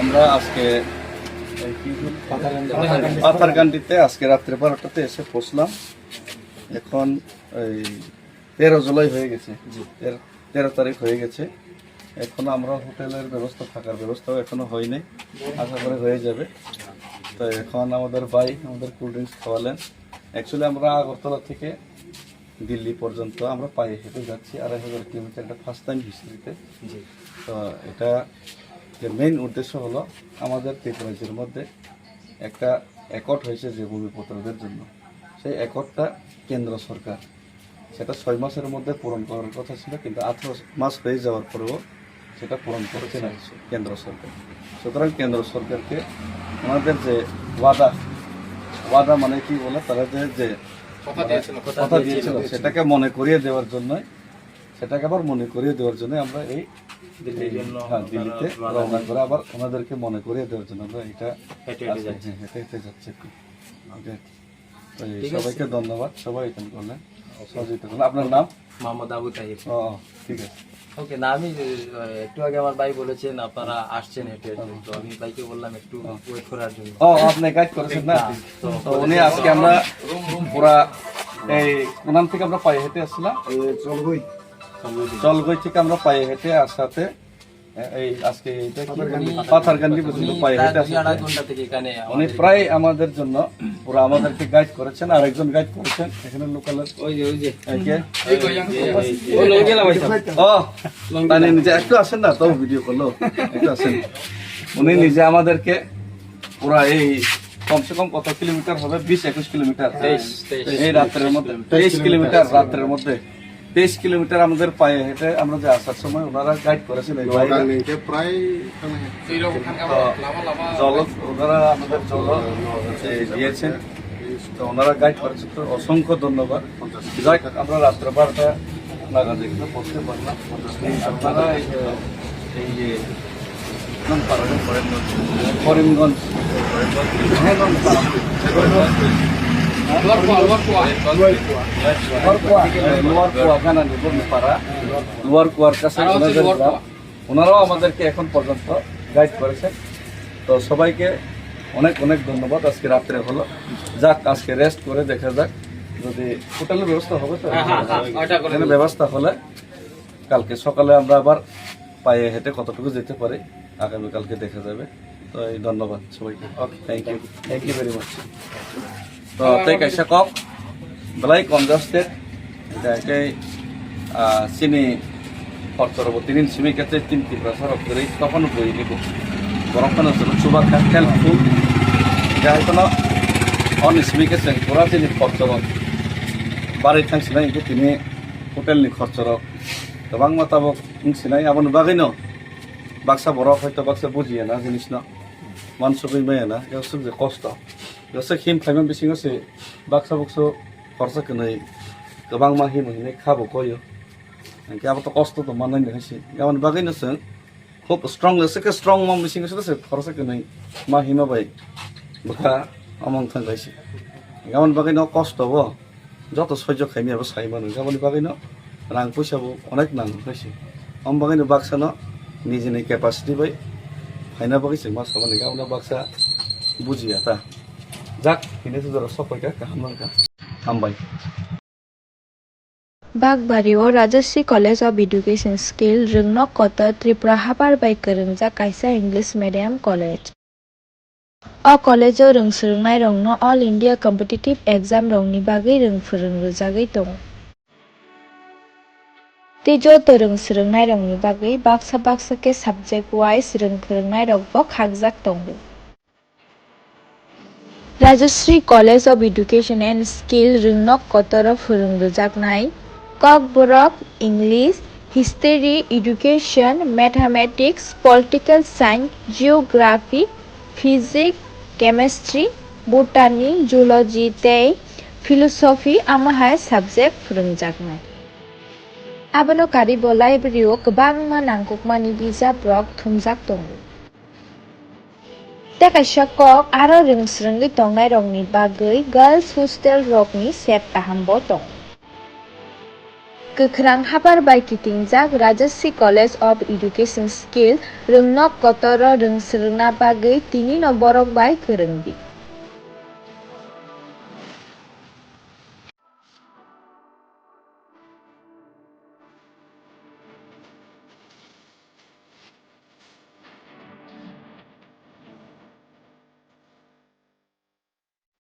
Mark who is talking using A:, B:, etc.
A: আমরা আজকে পাথারকান্দিতে আজকে রাত্রে 12টাতে এসে পৌঁছলাম। এখন এই 13 জুলাই হয়ে গেছে, 13 তারিখ হয়ে গেছে। এখন আমরা হোটেলের ব্যবস্থা, থাকার ব্যবস্থাও এখনো হয়নি, আশা করে হয়ে যাবে। তো এখন আমাদের ভাই আমাদের কোল্ড ড্রিঙ্কস খাওয়ালেন। অ্যাকচুয়ালি আমরা আগরতলা থেকে দিল্লি পর্যন্ত আমরা পায়ে হেঁটে যাচ্ছি 2500 কিলোমিটার, এটা ফার্স্ট টাইম হিস্ট্রিতে। তো এটা যে মেইন উদ্দেশ্য হলো আমাদের ত্রিপুরাজ্যের মধ্যে একটা অ্যাকর্ড হয়েছে যে ভূমিপুত্রদের জন্য, সেই অ্যাকর্ডটা কেন্দ্র সরকার সেটা 6 মাসের মধ্যে পূরণ করার কথা ছিল, কিন্তু 18 মাস হয়ে যাওয়ার পরেও সেটা পূরণ করছে না কেন্দ্র সরকার। সুতরাং কেন্দ্র সরকারকে ওনাদের যে ওয়াদা মানে কি বলে, তারা যে কথা দিয়েছিল সেটাকে মনে করিয়ে দেওয়ার জন্য, সেটাকে আবার মনে করিয়ে দেওয়ার জন্য আমরা এই দিল্লিতে রওনা করে আবার ওনাদেরকে মনে করিয়ে দেওয়ার জন্য আমরা এটা হেঁটে যাচ্ছি। সবাইকে ধন্যবাদ, সবাই এখানে করলেন, সহযোগিতা করলেন। আপনার নাম?
B: মোহাম্মদ আবু তাহির।
A: ঠিক আছে,
B: ওকে। না, আমি একটু আগে আমার ভাই বলেছেন আপনারা আসছেন হেঁটে, তো আমি ভাইকে বললাম একটু ওয়েট করার জন্য।
A: আপনি গাইড করেছেন না? তো উনি আজকে আমরা পুরা এই ওনাম থেকে আমরা পায়ে হেঁটে আসছিলাম, জলগই থেকে আমরা পায়ে হেঁটে আসাতে এই আজকে পাথারকান্দি পর্যন্ত পায়ে হেঁটে উনি প্রায় আমাদের জন্য পুরো আমাদেরকে গাইড করেছেন। আর একজন গাইড করেছেন এখানে লোকালের নিজে একটু আসেন না, তো ভিডিও করলো একটু আসেন। উনি নিজে আমাদেরকে পুরা এই কমসে কম কত কিলোমিটার হবে, 20-21 কিলোমিটার এই রাত্রের মধ্যে, 23 কিলোমিটার রাত্রের মধ্যে 23 কিলোমিটার আমাদের পায়ে হেঁটে আমরা যে আসার সময় ওনারা গাইড করেছেন। ওনারা আমাদের জল দিয়েছেন, তো ওনারা গাইড করেছেন, তো অসংখ্য ধন্যবাদ। যাই আমরা রাত্রে 12টা নাগাদ এখানে পৌঁছতে পারলাম। আপনারা এই যে করিমগঞ্জ লোয়ার কুয়ার কাছে ওনারাও আমাদেরকে এখন পর্যন্ত গাইড করেছেন। তো সবাইকে অনেক অনেক ধন্যবাদ। আজকে রাত্রে হলো, যাক আজকে রেস্ট করে দেখা যাক, যদি হোটেলের ব্যবস্থা হবে তো এখানে ব্যবস্থা হলে কালকে সকালে আমরা আবার পায়ে হেঁটে কতটুকু যেতে পারি আগামীকালকে দেখা যাবে। তো এই ধন্যবাদ সবাইকে, থ্যাংক ইউ ভেরি মাচ। তো তাই কাইসা কক বেলাই কনজাস্টেড এটাকেই চিনি খরচরব তিনিন সিমি ক্ষেত্রে 3 বছর করে তখন বই দিব বরফখান চুবা খেল ফুল যাই কোনো অন সিমি ক্ষেত্রে পুরা চিনি খরচর বাড়ি থাকছিলাম কিন্তু তিনি হোটেলনি খরচর गोबां माताबक मिथिनाय आबोनो बागैनो बाक्सा बरफ हयतो बाक्सा बुजियो ना जिनिस ना मानसुकै मायाना यावसो जे कष्ट यावसो हिम खाइमान बिसिङावसो बाक्सा बक्सो खर्चा कनै गोबां मा हिम हैनाय खाबो कयो आंके आबो तो कष्ट तो माननाय हइसे गाबोन बागैनो जों खूब स्ट्रंग लेसे स्ट्रंग मा बिसिङावसो खर्चा कनै मा हिमा बाय बखा अमंग थांगायसे गाबोन बागैनो कष्ट बो যত সহ্য খাইনি আবার সাইমানো गाबोन बागैनो रां फैसाबो अनेक नांगौ फैसे हम बागैनो बाक्सानो निजेनि केपासिटि बाय फाइना बागैसो मा साबानि गावना बाक्सा बुजिया ता जाक बिनो जरा सफायका गाहामनांका हामबाय।
C: बागबारियाव Rajshree college of education skill रोंनक कत त्रिपुरा हाबार बाय गोरोंजा कायसा इंग्लिश मीडियम कलेज अ कलेजाव रोंसोलोंनाय रंनो अल इंडिया कम्पिटिटिव एग्जाम रंनि बागै रोंफोरोंजागै दं। तेज रोंसोलोंनाय रंनि बागै बाक्सा साबजेक्ट वाइज रोंफोरोंनाय रंबो खागजाक दं। Rajshree college of education and skill रोंनक कतर फोरोंजागनाय कक बरक English history education mathematics political science geography physics chemistry botany zoology तै फिलसफी आमाहाय साबजेक्ट फोरोंजागनाय आबोनो कारिबो लाइब्रेरियाव गोबां नांगौमानि बिजाब रक थुमजाक दं। तेकाइसा कक आरो रोंसोलोंनाय दंनाय रंनि बागै गर्ल्स हस्टेल रकनि सेट गाहामबो दं। Kekrang hapar bai kitingjak Rajasri College of Education Skill Rungnog Kotoro Rungsrungna bagui tini no borok bai kwrwngdi.